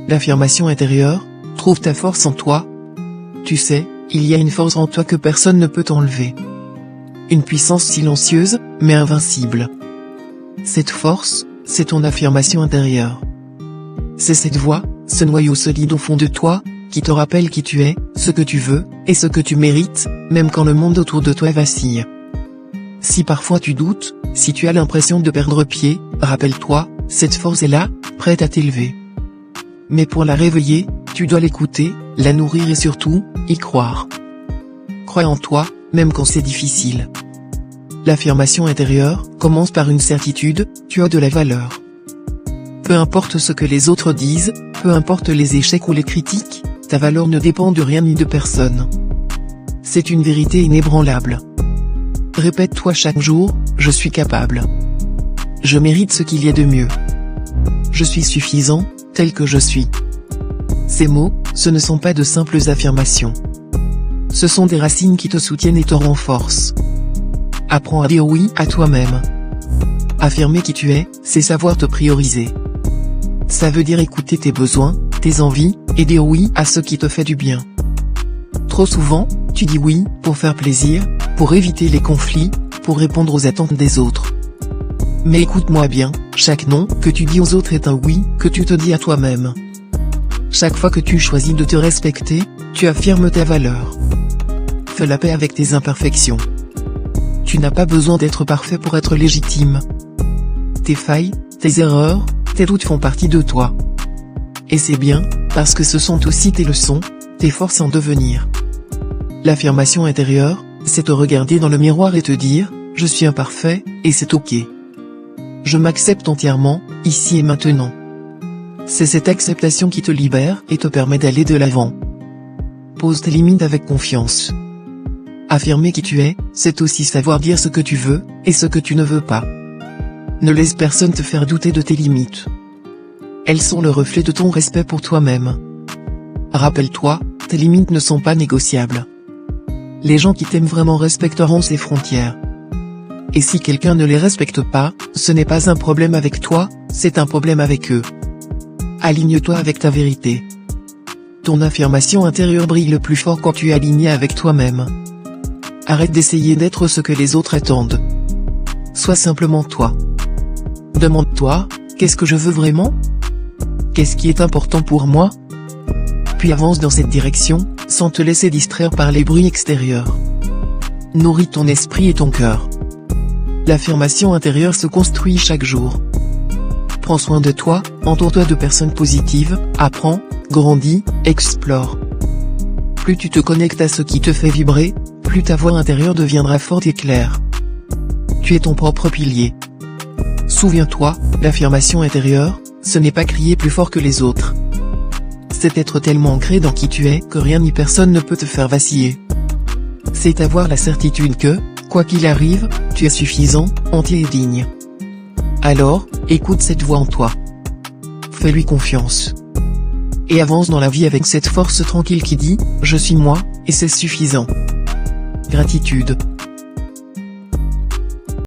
L'affirmation intérieure, trouve ta force en toi. Tu sais, il y a une force en toi que personne ne peut enlever. Une puissance silencieuse, mais invincible. Cette force, c'est ton affirmation intérieure. C'est cette voix, ce noyau solide au fond de toi, qui te rappelle qui tu es, ce que tu veux, et ce que tu mérites, même quand le monde autour de toi vacille. Si parfois tu doutes, si tu as l'impression de perdre pied, rappelle-toi, cette force est là, prête à t'élever. Mais pour la réveiller, tu dois l'écouter, la nourrir et surtout, y croire. Crois en toi, même quand c'est difficile. L'affirmation intérieure commence par une certitude, tu as de la valeur. Peu importe ce que les autres disent, peu importe les échecs ou les critiques, ta valeur ne dépend de rien ni de personne. C'est une vérité inébranlable. Répète-toi chaque jour, je suis capable. Je mérite ce qu'il y a de mieux. Je suis suffisant, tel que je suis. Ces mots, ce ne sont pas de simples affirmations. Ce sont des racines qui te soutiennent et te renforcent. Apprends à dire oui à toi-même. Affirmer qui tu es, c'est savoir te prioriser. Ça veut dire écouter tes besoins, tes envies, et dire oui à ce qui te fait du bien. Trop souvent, tu dis oui pour faire plaisir, pour éviter les conflits, pour répondre aux attentes des autres. Mais écoute-moi bien, chaque non que tu dis aux autres est un oui que tu te dis à toi-même. Chaque fois que tu choisis de te respecter, tu affirmes ta valeur. Fais la paix avec tes imperfections. Tu n'as pas besoin d'être parfait pour être légitime. Tes failles, tes erreurs, tes doutes font partie de toi. Et c'est bien, parce que ce sont aussi tes leçons, tes forces en devenir. L'affirmation intérieure, c'est te regarder dans le miroir et te dire, je suis imparfait, et c'est ok. Je m'accepte entièrement, ici et maintenant. C'est cette acceptation qui te libère et te permet d'aller de l'avant. Pose tes limites avec confiance. Affirmer qui tu es, c'est aussi savoir dire ce que tu veux, et ce que tu ne veux pas. Ne laisse personne te faire douter de tes limites. Elles sont le reflet de ton respect pour toi-même. Rappelle-toi, tes limites ne sont pas négociables. Les gens qui t'aiment vraiment respecteront ces frontières. Et si quelqu'un ne les respecte pas, ce n'est pas un problème avec toi, c'est un problème avec eux. Aligne-toi avec ta vérité. Ton affirmation intérieure brille le plus fort quand tu es aligné avec toi-même. Arrête d'essayer d'être ce que les autres attendent. Sois simplement toi. Demande-toi, qu'est-ce que je veux vraiment? Qu'est-ce qui est important pour moi? Puis avance dans cette direction, sans te laisser distraire par les bruits extérieurs. Nourris ton esprit et ton cœur. L'affirmation intérieure se construit chaque jour. Prends soin de toi, entoure-toi de personnes positives, apprends, grandis, explore. Plus tu te connectes à ce qui te fait vibrer, plus ta voix intérieure deviendra forte et claire. Tu es ton propre pilier. Souviens-toi, l'affirmation intérieure, ce n'est pas crier plus fort que les autres. C'est être tellement ancré dans qui tu es que rien ni personne ne peut te faire vaciller. C'est avoir la certitude que, quoi qu'il arrive, tu es suffisant, entier et digne. Alors, écoute cette voix en toi. Fais-lui confiance. Et avance dans la vie avec cette force tranquille qui dit, je suis moi, et c'est suffisant. Gratitude.